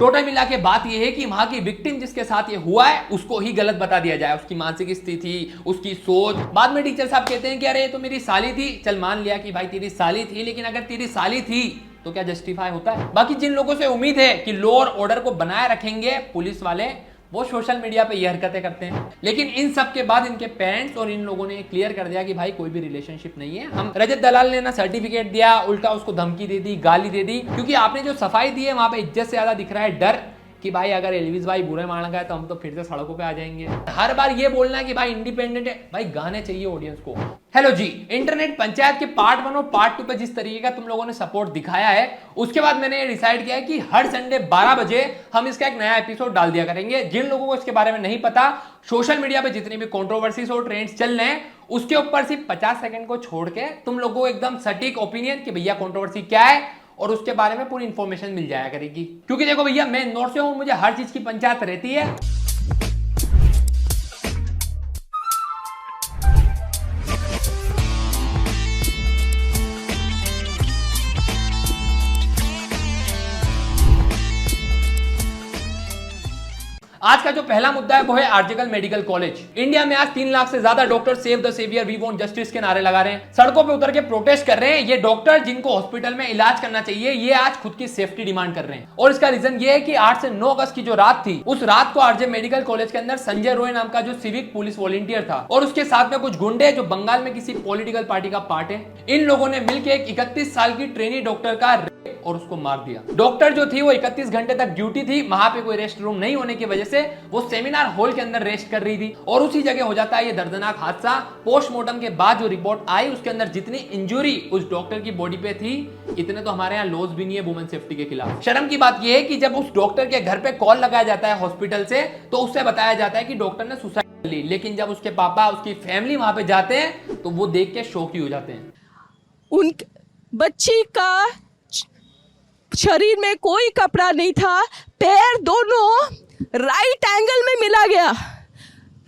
Total मिला के बात यह है कि वहां की विक्टिम जिसके साथ ये हुआ है उसको ही गलत बता दिया जाए, उसकी मानसिक स्थिति, उसकी सोच। बाद में टीचर साहब कहते हैं कि अरे ये तो मेरी साली थी। चल मान लिया कि भाई तेरी साली थी, लेकिन अगर तेरी साली थी तो क्या जस्टिफाई होता है? बाकी जिन लोगों से उम्मीद है कि लॉ और ऑर्डर को बनाए रखेंगे पुलिस वाले, वो सोशल मीडिया पे ये हरकतें करते हैं। लेकिन इन सब के बाद इनके पेरेंट्स और इन लोगों ने क्लियर कर दिया कि भाई कोई भी रिलेशनशिप नहीं है। हम रजत दलाल ने ना सर्टिफिकेट दिया, उल्टा उसको धमकी दे दी, गाली दे दी, क्योंकि आपने जो सफाई दी है वहां पे इज्जत से ज्यादा दिख रहा है डर कि भाई अगर एलविस भाई बुरे मान गए तो हम तो फिर से सड़कों पे आ जाएंगे। हर बार ये बोलना है कि भाई इंडिपेंडेंट है, भाई गाने चाहिए ऑडियंस को। हेलो जी, इंटरनेट पंचायत के पार्ट 1 और पार्ट 2 पे जिस तरीके का तुम लोगों ने सपोर्ट दिखाया है, उसके बाद मैंने डिसाइड किया है कि हर संडे 12 बजे हम इसका एक नया एपिसोड डाल दिया करेंगे। जिन लोगों को इसके बारे में नहीं पता, सोशल मीडिया पे जितनी भी कंट्रोवर्सीज और ट्रेंड्स चल रहे हैं उसके ऊपर सिर्फ 50 सेकंड को छोड़ के तुम लोगों को एकदम सटीक ओपिनियन कि भैया कंट्रोवर्सी क्या है और उसके बारे में पूरी इंफॉर्मेशन मिल जाया करेगी। क्योंकि देखो भैया, मैं इंदौर से हूं, मुझे हर चीज की पंचायत रहती है। आज का जो पहला मुद्दा है वो है आर्जिकल मेडिकल कॉलेज। इंडिया में आज 3 लाख से ज्यादा doctor save the saviour, we want justice के नारे लगा रहे हैं, सड़कों पे उतर के प्रोटेस्ट कर रहे हैं। ये डॉक्टर जिनको हॉस्पिटल में इलाज करना चाहिए, ये आज खुद की सेफ्टी डिमांड कर रहे हैं। और इसका रीजन ये है कि 8 से 9 अगस्त की जो रात थी, उस रात को आरजे मेडिकल कॉलेज के अंदर संजय रॉय नाम का जो सिविक पुलिस वॉलंटियर था और उसके साथ में कुछ गुंडे जो बंगाल में किसी पॉलिटिकल पार्टी का पार्ट है, इन लोगों ने मिलकर एक 31 साल की ट्रेनी डॉक्टर का और उसको मार दिया। डॉक्टर जो थी वो 31 घंटे तक ड्यूटी थी, वहां पे कोई रेस्ट रूम नहीं होने की वजह से वो सेमिनार हॉल के अंदर रेस्ट कर रही थी और उसी जगह हो जाता है ये दर्दनाक हादसा। पोस्टमार्टम के बाद जो रिपोर्ट आई उसके अंदर जितनी इंजरी उस डॉक्टर की बॉडी पे थी, इतने तो हमारे यहाँ लॉज भी नहीं है वुमेन सेफ्टी के खिलाफ। शर्म की बात यह है कि जब उस डॉक्टर के घर पे कॉल लगाया जाता है हॉस्पिटल से, तो उससे बताया जाता है कि डॉक्टर ने सुसाइड कर ली, लेकिन जब उसके पापा, उसकी फैमिली वहां पे जाते हैं तो वो देख के शॉक ही हो जाते हैं। उन बच्ची का शरीर में कोई कपड़ा नहीं था, पैर दोनों राइट एंगल में मिला गया,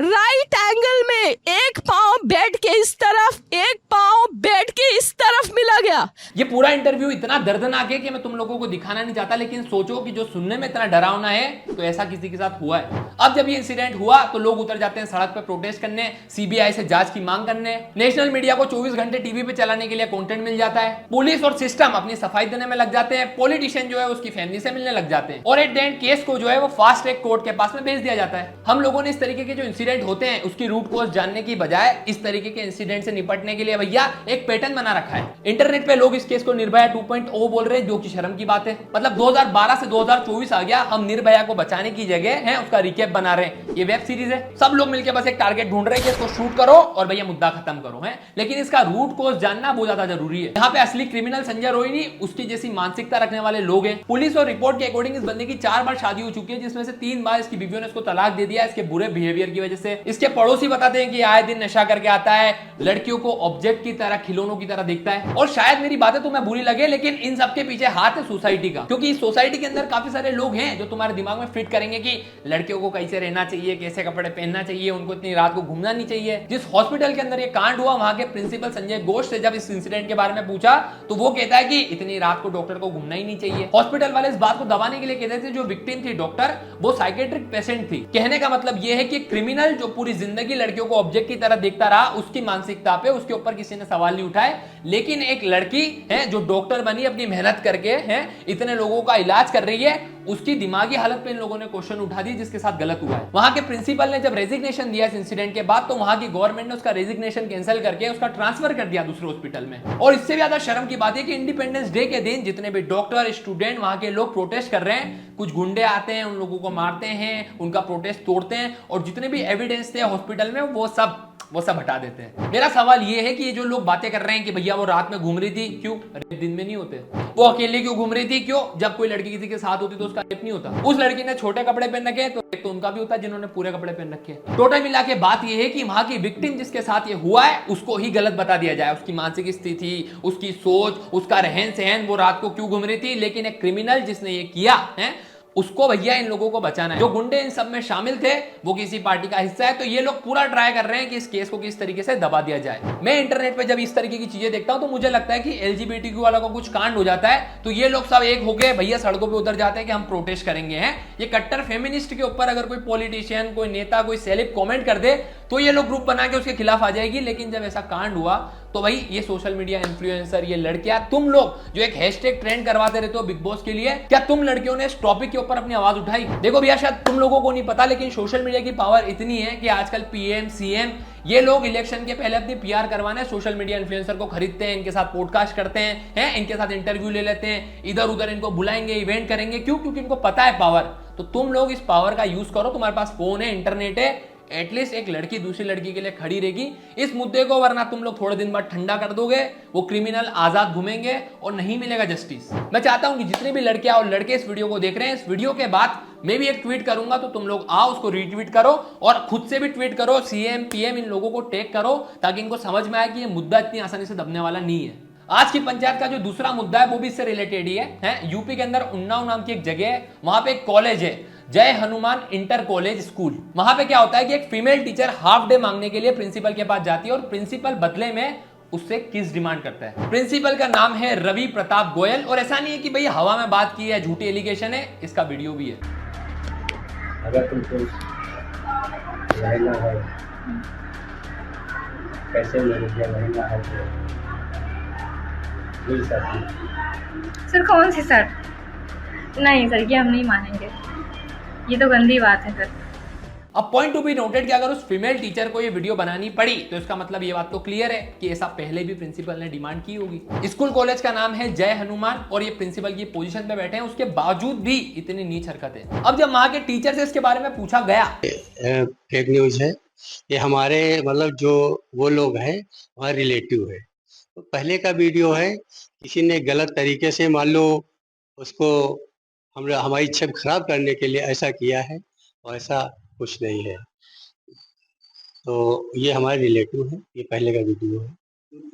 राइट एंगल में, एक पांव बेड के इस तरफ, एक पांव बेड के इस तरफ मिला गया। ये पूरा इंटरव्यू इतना दर्दनाक है कि मैं तुम लोगों को दिखाना नहीं चाहता, लेकिन सोचो कि जो सुनने में इतना डरावना है तो ऐसा किसी के साथ हुआ है। अब जब ये इंसिडेंट हुआ तो लोग उतर जाते हैं सड़क पर प्रोटेस्ट करने, सीबीआई से जांच की मांग करने, नेशनल मीडिया को 24 घंटे टीवी पे चलाने के लिए कंटेंट मिल जाता है, पुलिस और सिस्टम अपनी सफाई देने में लग जाते हैं, पॉलिटिशियन जो है उसकी फैमिली से मिलने लग जाते हैं और एट द एंड केस को जो है वो फास्ट ट्रैक कोर्ट के पास में भेज दिया जाता है। हम लोगों ने इस तरीके के जो इंसिडेंट होते हैं उसकी रूट कॉज जानने की बजाय इस तरीके के इंसिडेंट से निपटने के लिए भैया एक पैटर्न बना रखा है। इंटरनेट पे लोग इस केस को निर्भया 2.0 बोल रहे हैं, जो कि शर्म की बात है। मतलब 2012 से 2024 आ गया, हम निर्भया को बचाने की जगह है उसका रिकैप बना रहे हैं। ये वेब सीरीज है, सब लोग मिलकर बस एक टारगेट ढूंढ रहे हैं कि इसको शूट करो और भैया मुद्दा खत्म करो है, लेकिन इसका रूट कॉज जानना बहुत ज्यादा जरूरी है। यहाँ पे असली क्रिमिनल संजय रॉय नहीं, उसकी जैसी मानसिकता रखने वाले लोग हैं। पुलिस और रिपोर्ट के अकॉर्डिंग इस बंदे की 4 बार शादी हो चुकी है, जिसमें से 3 बार इसकी बीवियों ने इसको तलाक दे दिया इसके बुरे बिहेवियर की वजह से। इसके पड़ोसी बताते हैं कि आए दिन नशा करके आता है, लड़कियों को ऑब्जेक्ट की तरह, खिलौनों की तरह देखता है। और शायद मेरी बातें तुम्हें बुरी लगे, लेकिन इन सबके पीछे हाथ है सोसाइटी का, क्योंकि इस सोसाइटी के अंदर काफी सारे लोग हैं जो तुम्हारे दिमाग में फिट करेंगे कि लड़कियों को कैसे रहना चाहिए, कैसे कपड़े पहनना चाहिए, उनको इतनी रात को घूमना नहीं चाहिए। जिस हॉस्पिटल के अंदर ये कांड हुआ, वहां के प्रिंसिपल संजय घोष से जब इस इंसिडेंट के बारे में पूछा तो वो कहता है कि इतनी रात को डॉक्टर को घूमना ही नहीं चाहिए। हॉस्पिटल वाले इस बात को दबाने के लिए कहते थे जो विक्टिम थी डॉक्टर, वो साइकेट्रिक पेशेंट थी। कहने का मतलब यह है कि क्रिमिनल जो पूरी जिंदगी लड़कियों को ऑब्जेक्ट की तरह देखता रहा, उसकी मानसिकता पे उसके ऊपर किसी ने सवाल नहीं उठाए। लेकिन एक लड़की है जो डॉक्टर बनी अपनी मेहनत करके है, इतने लोगों का इलाज कर रही है, उसकी दिमागी हालत पे इन लोगों ने क्वेश्चन उठा दी जिसके साथ गलत हुआ है। वहां के प्रिंसिपल ने जब रेजिग्नेशन दिया इस इंसिडेंट के बाद, तो वहां की गवर्नमेंट ने उसका रेजिग्नेशन कैंसिल करके उसका ट्रांसफर कर दिया दूसरे हॉस्पिटल में। और इससे ज्यादा शर्म की बात है कि इंडिपेंडेंस डे के दिन जितने भी डॉक्टर, स्टूडेंट, वहां के लोग प्रोटेस्ट कर रहे हैं, कुछ गुंडे आते हैं, उन लोगों को मारते हैं, उनका प्रोटेस्ट तोड़ते हैं और जितने भी एविडेंस थे हॉस्पिटल में वो सब हटा देते हैं। मेरा सवाल ये है कि ये जो लोग बातें कर रहे हैं कि भैया वो रात में घूम रही थी, क्यों? रेप दिन में नहीं होते। वो अकेले क्यों घूम रही थी, क्यों? जब कोई लड़की किसी के साथ होती तो उसका रेप नहीं होता। उस लड़की ने छोटे कपड़े पहन रखे तो रेप तो उनका भी होता है जिन्होंने पूरे कपड़े पहन रखे। टोटल मिला के बात ये है कि वहां की विक्टिम जिसके साथ ये हुआ है उसको ही गलत बता दिया जाए, उसकी मानसिक स्थिति, उसकी सोच, उसका रहन सहन, वो रात को क्यों घूम रही थी। लेकिन एक क्रिमिनल जिसने ये किया है उसको भैया इन लोगों को बचाना है। जो गुंडे इन सब में शामिल थे वो किसी पार्टी का हिस्सा है, तो ये लोग पूरा ट्राई कर रहे हैं कि इस केस को किस तरीके से दबा दिया जाए। मैं इंटरनेट पे जब इस तरीके की चीजें देखता हूं तो मुझे लगता है कि एलजीबीटीक्यू वाला का कुछ कांड हो जाता है तो ये लोग सब एक होके भैया सड़कों पे उतर जाते हैं कि हम प्रोटेस्ट करेंगे हैं। ये कट्टर फेमिनिस्ट के ऊपर अगर कोई पॉलिटिशियन, कोई नेता, कोई सेलिब कॉमेंट कर दे तो ये लोग ग्रुप बना के उसके खिलाफ आ जाएगी। लेकिन जब ऐसा कांड हुआ तो भाई ये सोशल मीडिया इन्फ्लुएंसर, ये लड़कियां, तुम लोग जो एक हैशटैग ट्रेंड करवाते रहते हो बिग बॉस के लिए, क्या तुम लड़कियों ने इस टॉपिक के ऊपर अपनी आवाज उठाई? देखो भैया शायद तुम लोगों को नहीं पता लेकिन सोशल मीडिया की पावर इतनी है कि आजकल पीएम, सीएम ये लोग इलेक्शन के पहले अपनी पीआर करवाने सोशल मीडिया इन्फ्लुएंसर को खरीदते हैं, इनके साथ पॉडकास्ट करते हैं, इनके साथ इंटरव्यू ले लेते हैं, इधर उधर इनको बुलाएंगे, इवेंट करेंगे। क्यों? क्योंकि इनको पता है पावर। तो तुम लोग इस पावर का यूज करो, तुम्हारे पास फोन है, इंटरनेट है, एटलीस्ट एक लड़की दूसरी लड़की के लिए खड़ी रहेगी इस मुद्दे को, वरना तुम लोग थोड़े दिन बाद ठंडा कर दोगे, वो क्रिमिनल आजाद घूमेंगे और नहीं मिलेगा जस्टिस। मैं चाहता हूं कि जितने भी लड़कियां और लड़के इस वीडियो को देख रहे हैं, इस वीडियो के बाद मैं भी एक ट्वीट करूंगा तो तुम लोग आओ उसको रीट्वीट करो और खुद से भी ट्वीट करो, सीएम पीएम इन लोगों को टैग करो ताकि इनको समझ में आए कि ये मुद्दा इतनी आसानी से दबने वाला नहीं है। आज की पंचायत का जो दूसरा मुद्दा है वो भी इससे रिलेटेड ही है। यूपी के अंदर उन्नाव नाम की एक जगह है, वहां पे एक कॉलेज है, जय हनुमान इंटर कॉलेज स्कूल। वहां पे क्या होता है कि एक फीमेल टीचर हाफ डे मांगने के लिए प्रिंसिपल के पास जाती है और प्रिंसिपल बदले में उससे किस डिमांड करता है। प्रिंसिपल का नाम है रवि प्रताप गोयल और ऐसा नहीं है कि भाई हवा में बात की है, झूठी एलिगेशन है, इसका वीडियो भी है। अगर तुमको रहना है, कैसे मेरे रहना है तो मिल सकती। सर कौन सी सर? नहीं सर, ये हम नहीं मानेंगे, ये तो गंदी बात है सर। अब पॉइंट टू बी नोटेड कि अगर उस फीमेल टीचर को ये वीडियो बनानी पड़ी तो इसका मतलब ये बात तो क्लियर है कि ऐसा पहले भी प्रिंसिपल ने डिमांड की होगी। स्कूल कॉलेज का नाम है जय हनुमान और ये प्रिंसिपल की पोजीशन पे बैठे हैं, उसके बावजूद भी इतनी नीच हरकतें। अब जब वहां के टीचर से इसके बारे में पूछा गया, फेक न्यूज है ये, हमारे मतलब जो वो लोग हैं हमारे रिलेटिव है, तो पहले का वीडियो है, किसी ने गलत तरीके से मान लो उसको हमारी छवि खराब करने के लिए ऐसा किया है और ऐसा कुछ नहीं है। तो ये हमारे रिलेटिव है, ये पहले का वीडियो है।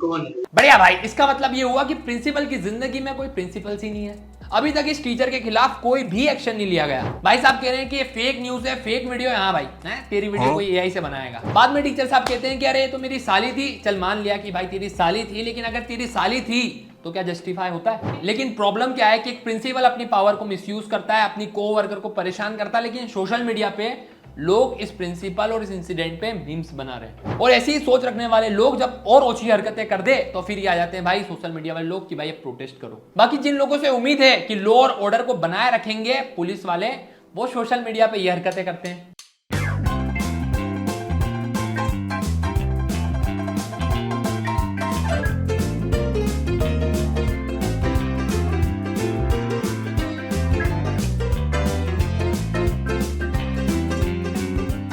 कौन? बढ़िया भाई, इसका मतलब ये हुआ कि प्रिंसिपल की जिंदगी में कोई प्रिंसिपल ही नहीं है। अभी तक इस टीचर के खिलाफ कोई भी एक्शन नहीं लिया गया। भाई साहब कह रहे हैं कि ये फेक न्यूज है, फेक वीडियो है। हाँ भाई, तेरी वीडियो कोई एआई से बनाएगा। बाद में टीचर साहब कहते हैं कि अरे ये तो मेरी साली थी। चल मान लिया कि भाई तेरी साली थी, लेकिन अगर तेरी साली थी तो क्या जस्टिफाई होता है? लेकिन प्रॉब्लम क्या है कि एक प्रिंसिपल अपनी पावर को मिसयूज करता है, अपनी कोवर्कर को परेशान करता है, लेकिन सोशल मीडिया पे लोग इस प्रिंसिपल और इस इंसिडेंट पे मीम्स बना रहे हैं। और ऐसी ही सोच रखने वाले लोग जब और ओछी हरकतें कर दे तो फिर ये आ जाते हैं भाई सोशल मीडिया वाले लोग कि भाई अब प्रोटेस्ट करो। बाकी जिन लोगों से उम्मीद है कि लॉ और ऑर्डर को बनाए रखेंगे पुलिस वाले, वो सोशल मीडिया पे ये हरकतें करते हैं।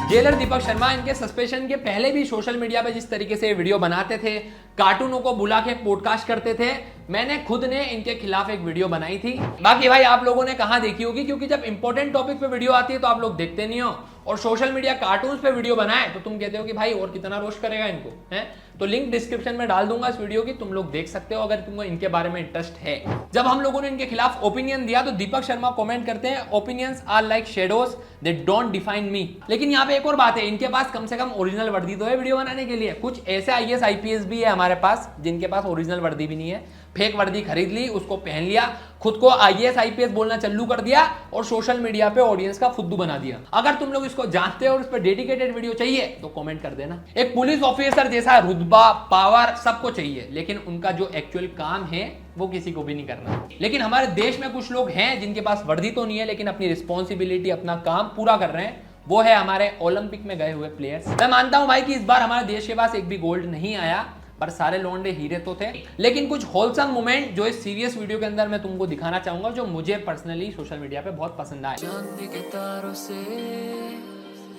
जेलर दीपक शर्मा इनके सस्पेंशन के पहले भी सोशल मीडिया पे जिस तरीके से वीडियो बनाते थे, कार्टूनों को बुला के पॉडकास्ट करते थे, मैंने खुद ने इनके खिलाफ एक वीडियो बनाई थी। बाकी भाई आप लोगों ने कहां देखी होगी, क्योंकि जब इंपॉर्टेंट टॉपिक पे वीडियो आती है तो आप लोग देखते नहीं हो, और सोशल मीडिया कार्टून्स पे वीडियो बनाए तो तुम कहते हो कि भाई और कितना रोस्ट करेगा इनको, हैं? तो लिंक डिस्क्रिप्शन में डाल दूंगा इस वीडियो की, तुम लोग देख सकते हो अगर तुमको इनके बारे में इंटरेस्ट है। जब हम लोगों ने इनके खिलाफ ओपिनियन दिया तो दीपक शर्मा कमेंट करते हैं, opinions are like shadows, they don't define me. लेकिन यहाँ पे एक और बात है, इनके पास कम से कम ओरिजिनल वर्दी तो है वीडियो बनाने के लिए। कुछ ऐसे आईएएस आईपीएस भी है हमारे पास जिनके पास ओरिजिनल वर्दी भी नहीं है, फेक वर्दी खरीद ली, उसको पहन लिया, खुद को आईएएस आईपीएस बोलना चालू कर दिया और सोशल मीडिया पे ऑडियंस का फुद्दू बना दिया। अगर तुम लोग इसको जानते हो और इस पर डेडिकेटेड वीडियो चाहिए तो कमेंट कर देना। एक पुलिस ऑफिसर जैसा रुतबा, पावर सबको चाहिए, लेकिन उनका जो एक्चुअल काम है वो किसी को भी नहीं करना। लेकिन हमारे देश में कुछ लोग हैं जिनके पास वर्दी तो नहीं है लेकिन अपनी रिस्पॉन्सिबिलिटी, अपना काम पूरा कर रहे हैं। वो है हमारे ओलंपिक में गए हुए प्लेयर्स। मैं मानता हूं भाई कि इस बार हमारे देश के पास एक भी गोल्ड नहीं आया, पर सारे लौंडे हीरे तो थे। लेकिन कुछ होलसम मोमेंट जो इस सीरियस वीडियो के अंदर मैं तुमको दिखाना चाहूंगा, जो मुझे पर्सनली सोशल मीडिया पे बहुत पसंद आए। चांदी के तारों से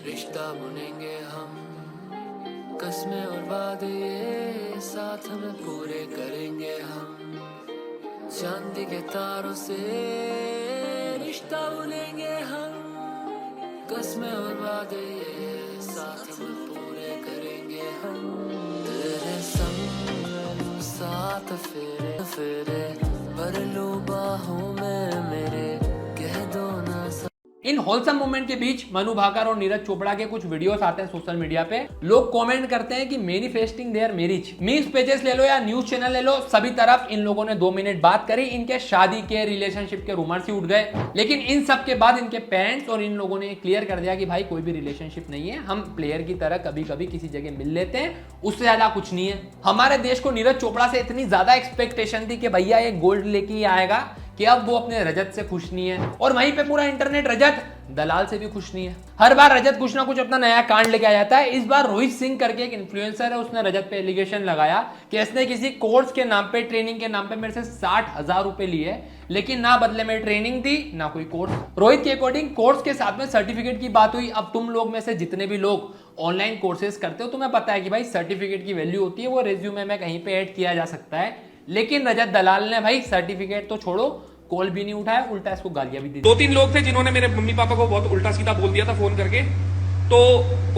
रिश्ता बुनेंगे हम, कस्में और वादे साथ में पूरे करेंगे हम। चांदी के तारों से रिश्ता बुनेंगे हम, कस्में और वादे साथ में पूरे करेंगे हम। तेरे संग साथ फेरे फेरे भर लो बाहों में मेरे, कह दो ना इन होलसम मोमेंट के बीच मनु भाकर और नीरज चोपड़ा के कुछ वीडियोस आते हैं सोशल मीडिया पे। लोग कमेंट करते हैं कि manifesting there marriage. Memes pages ले लो या न्यूज चैनल ले लो, सभी तरफ इन लोगों ने 2 मिनट बात करी, इनके शादी के रिलेशनशिप के रूमर्स ही उठ गए। लेकिन इन सब के बाद इनके पेरेंट्स और इन लोगों ने क्लियर कर दिया कि भाई कोई भी रिलेशनशिप नहीं है, हम प्लेयर की तरह कभी कभी किसी जगह मिल लेते हैं, उससे ज्यादा कुछ नहीं है। हमारे देश को नीरज चोपड़ा से इतनी ज्यादा एक्सपेक्टेशन थी कि भैया ये गोल्ड लेके ही आएगा कि अब वो अपने रजत से खुश नहीं है, और वहीं पे पूरा इंटरनेट रजत दलाल से भी खुश नहीं है। हर बार रजत कुछ ना कुछ अपना नया कांड लेके आ जाता है। इस बार रोहित सिंह करके एक इन्फ्लुएंसर है, उसने रजत पे एलिगेशन लगाया कि इसने किसी कोर्स के नाम पे, ट्रेनिंग के नाम पे मेरे से 60,000 रुपए लिए, लेकिन ना बदले में ट्रेनिंग दी ना कोई कोर्स। रोहित के अकॉर्डिंग कोर्स के साथ में सर्टिफिकेट की बात हुई। अब तुम लोग में से जितने भी लोग ऑनलाइन कोर्सेज करते हो, तुम्हें पता है कि भाई सर्टिफिकेट की वैल्यू होती है, वो रेज्यूमे में कहीं पे ऐड किया जा सकता है। लेकिन रजत दलाल ने भाई सर्टिफिकेट तो छोड़ो, कॉल भी नहीं उठाया, उल्टा इसको गालियां भी दी। 2-3 लोग थे जिन्होंने मेरे मम्मी पापा को बहुत उल्टा सीधा बोल दिया था फोन करके, तो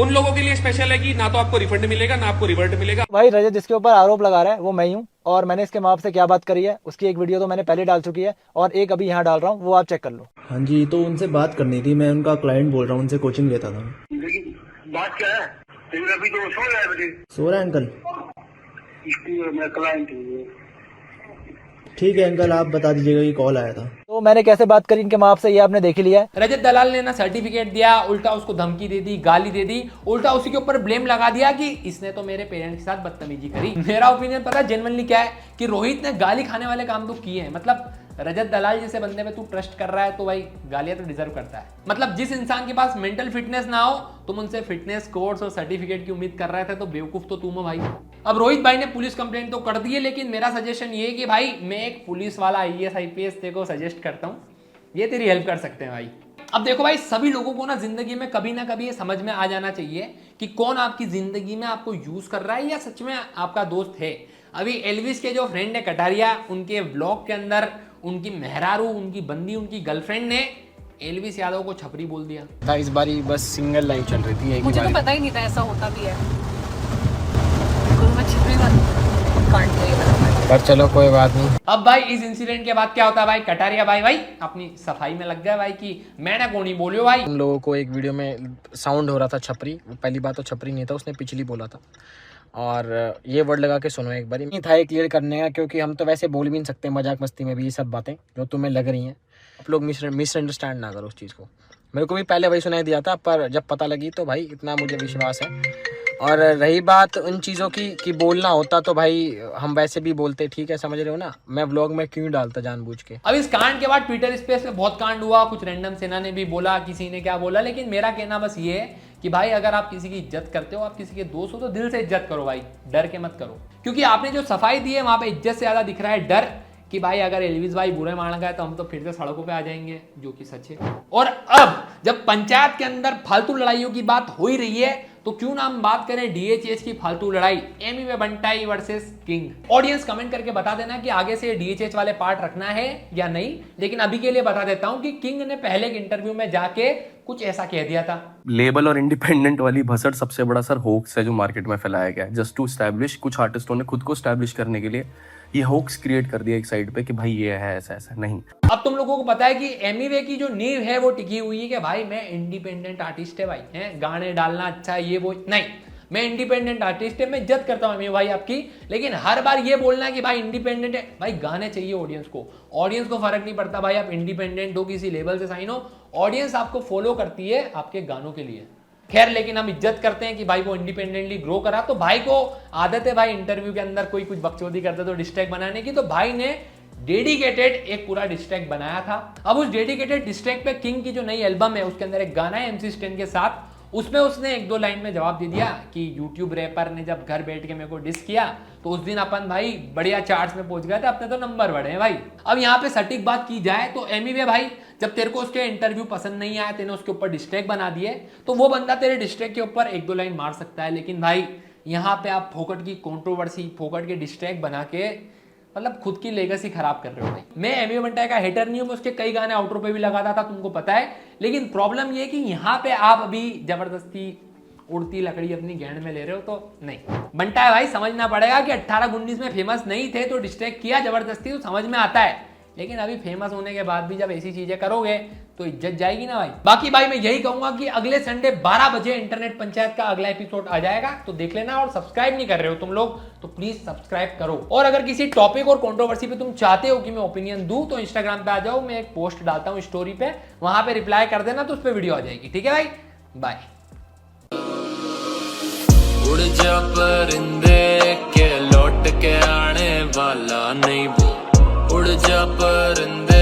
उन लोगों के लिए स्पेशल है कि ना तो आपको रिफंड मिलेगा ना आपको रिवर्ट मिलेगा। भाई रजत जिसके ऊपर आरोप लगा रहा है वो मैं ही हूँ, और मैंने इसके माँ बाप से क्या बात करी है उसकी एक वीडियो तो मैंने पहले डाल चुकी है, और एक अभी यहाँ डाल रहा हूँ, वो आप चेक कर लो। हाँ जी, तो उनसे बात करनी थी, मैं उनका क्लाइंट बोल रहा हूँ, उनसे कोचिंग लेता था। बात क्या है? अभी तो सो रहा है बेटे। सो रहा है अंकल? मैं क्लाइंट हूँ। ठीक है अंकल, आप बता दीजिएगा कि कॉल आया था। तो मैंने कैसे बात करी इनके माँ बाप से, ये आपने देख ही लिया है। रजत दलाल ने ना सर्टिफिकेट दिया, उल्टा उसको धमकी दे दी, गाली दे दी, उल्टा उसी के ऊपर ब्लेम लगा दिया कि इसने तो मेरे पेरेंट्स के साथ बदतमीजी करी। मेरा ओपिनियन पता है जेन्युइनली क्या है, कि रोहित ने गाली खाने वाले काम तो किए हैं। मतलब रजत दलाल जैसे बंदे पे तू ट्रस्ट कर रहा है तो भाई गालियां तो डिजर्व करता है। मतलब जिस इंसान के पास मेंटल फिटनेस ना हो, तुम उनसे फिटनेस कोर्स और सर्टिफिकेट की उम्मीद कर रहे थे, तो बेवकूफ तो तुम हो भाई। अब रोहित भाई ने पुलिस कंप्लेंट तो कर दी है, लेकिन मेरा सजेशन ये है कि भाई मैं एक पुलिस वाला IAS IPS तेरे को सजेस्ट करता हूँ, ये तेरी हेल्प कर सकते हैं भाई। अब देखो भाई, सभी लोगों को ना जिंदगी में कभी ना कभी ये समझ में आ जाना चाहिए कि कौन आपकी जिंदगी में आपको यूज कर रहा है या सच में आपका दोस्त है। अभी एल्विस के जो फ्रेंड है कटारिया, उनके ब्लॉग के अंदर उनकी मेहरारू, उनकी बंदी, उनकी गर्लफ्रेंड ने एल्विस यादव को छपरी बोल दिया था। इस बारी बस सिंगल लाइफ चल रही थी, मुझे तो पता ही नहीं था ऐसा होता भी है। मैं छपरी पर चलो कोई बात नहीं। अब भाई इस इंसिडेंट के बाद क्या होता है भाई, कटारिया भाई अपनी सफाई में लग गया भाई कि मैंने को नहीं बोलियो भाई। उन लोगों को एक वीडियो में साउंड हो रहा था छपरी, पहली बात तो छपरी नहीं था, उसने पिछली बोला था, और ये वर्ड लगा के सुनो एक बार। नहीं था ये क्लियर करने का, क्योंकि हम तो वैसे बोल भी नहीं सकते मजाक मस्ती में भी ये सब बातें जो तुम्हें लग रही हैं। आप लोग मिसअंडरस्टैंड ना करो उस चीज़ को। मेरे को भी पहले वही सुनाई दिया था, पर जब पता लगी तो भाई इतना मुझे विश्वास है। और रही बात उन चीज़ों की कि बोलना होता तो भाई हम वैसे भी बोलते, ठीक है, समझ रहे हो ना। मैं व्लॉग में क्यों डालता जानबूझ के। अब इस कांड के बाद ट्विटर स्पेस में बहुत कांड हुआ, कुछ रैंडम सेना ने भी बोला, किसी ने क्या बोला, लेकिन मेरा कहना बस ये है कि भाई अगर आप किसी की इज्जत करते हो, आप किसी के दोस्त हो, तो दिल से इज्जत करो भाई, डर के मत करो। क्योंकि आपने जो सफाई दी है वहां पे इज्जत से ज्यादा दिख रहा है डर, कि भाई अगर एल्विस भाई बुरे मान गए तो हम तो फिर से सड़कों पे आ जाएंगे, जो कि सच है। और अब जब पंचायत के अंदर फालतू लड़ाइयों की बात हो ही रही है, तो क्यों ना हम बात करें DHH की फालतू लड़ाई, एमी वे बंटाई वर्सेस किंग। ऑडियंस कमेंट करके बता देना कि आगे से DHH वाले पार्ट रखना है या नहीं, लेकिन अभी के लिए बता देता हूं कि किंग ने पहले के इंटरव्यू में जाके कुछ ऐसा कह दिया था। लेबल और इंडिपेंडेंट वाली भसड़ सबसे बड़ा सर होक्स है जो मार्केट में फैलाया गया है, जस्ट टू स्टैब्लिश। कुछ आर्टिस्टों ने खुद को स्टैब्लिश करने के लिए ये होक्स क्रिएट कर दिया एक साइड पे कि भाई ये है ऐसा ऐसा नहीं। अब तुम लोगों को पता है कि एमीवे की जो नींव है वो टिकी हुई है कि भाई मैं इंडिपेंडेंट आर्टिस्ट है भाई, है गाने डालना अच्छा है ये वो नहीं, मैं इंडिपेंडेंट आर्टिस्ट है, मैं इज्जत करता हूं एमी भाई आपकी, लेकिन हर बार ये बोलना कि भाई इंडिपेंडेंट है, भाई गाने चाहिए ऑडियंस को फर्क नहीं पड़ता भाई आप इंडिपेंडेंट हो, किसी लेवल से साइन हो, ऑडियंस आपको फॉलो करती है आपके गानों के लिए। खैर, लेकिन हम इज्जत करते हैं कि भाई वो इंडिपेंडेंटली ग्रो करा, तो भाई को आदत है भाई इंटरव्यू के अंदर कोई कुछ बकचोदी करता तो डिस्ट्रैक्ट बनाने की, तो भाई ने डेडिकेटेड एक पूरा डिस्ट्रैक्ट बनाया था। अब उस डेडिकेटेड डिस्ट्रैक्ट पे किंग की जो नई एल्बम है उसके अंदर एक गाना है MC Stan के साथ, उसमें उसने 1-2 लाइन में जवाब दे दिया कि यूट्यूब रैपर ने जब घर बैठ के मेरे को डिस किया तो उस दिन अपन भाई बढ़िया चार्ट्स में पहुंच गए थे, अपने तो नंबर बढ़े हैं भाई। अब यहाँ पे सटीक बात की जाए तो एमीवे भाई जब तेरे को उसके इंटरव्यू पसंद नहीं आया, तेने उसके ऊपर डिस्ट्रैक्ट बना दिए, तो वो बंदा तेरे डिस्ट्रैक्ट के ऊपर 1-2 लाइन मार सकता है, लेकिन भाई यहाँ पे आप फोकट की कंट्रोवर्सी, फोकट के डिस्ट्रैक्ट बना के मतलब खुद की लेगेसी खराब कर रहे हो भाई। मैं एमी बंटाई का हेटर नहीं हूं, मैं उसके कई गाने आउटरो पे भी लगाता था, तुमको पता है, लेकिन प्रॉब्लम ये है कि यहाँ पे आप अभी जबरदस्ती उड़ती लकड़ी अपनी गैंड में ले रहे हो, तो नहीं। बंटाई भाई समझना पड़ेगा कि 18-19 में फेमस नहीं थे तो डिस्ट्रैक्ट किया जबरदस्ती, तो समझ में आता है लेकिन अभी फेमस होने के बाद भी जब ऐसी चीजें करोगे तो इज्जत जाएगी ना भाई। बाकी भाई मैं यही कहूंगा कि अगले संडे 12 बजे इंटरनेट पंचायत का अगला एपिसोड आ जाएगा, तो देख लेना। और सब्सक्राइब नहीं कर रहे हो तुम लोग तो प्लीज सब्सक्राइब करो। और अगर किसी टॉपिक और कंट्रोवर्सी पे तुम चाहते हो कि मैं ओपिनियन दूं तो इंस्टाग्राम पे आ जाओ, मैं एक पोस्ट डालता हूं स्टोरी पे, वहां पे रिप्लाई कर देना तो उस पर वीडियो आ जाएगी। ठीक है भाई, बाय। उड़ जा परिंदे के लौट के आने वाला नहीं वो, उड़ जा परिंदे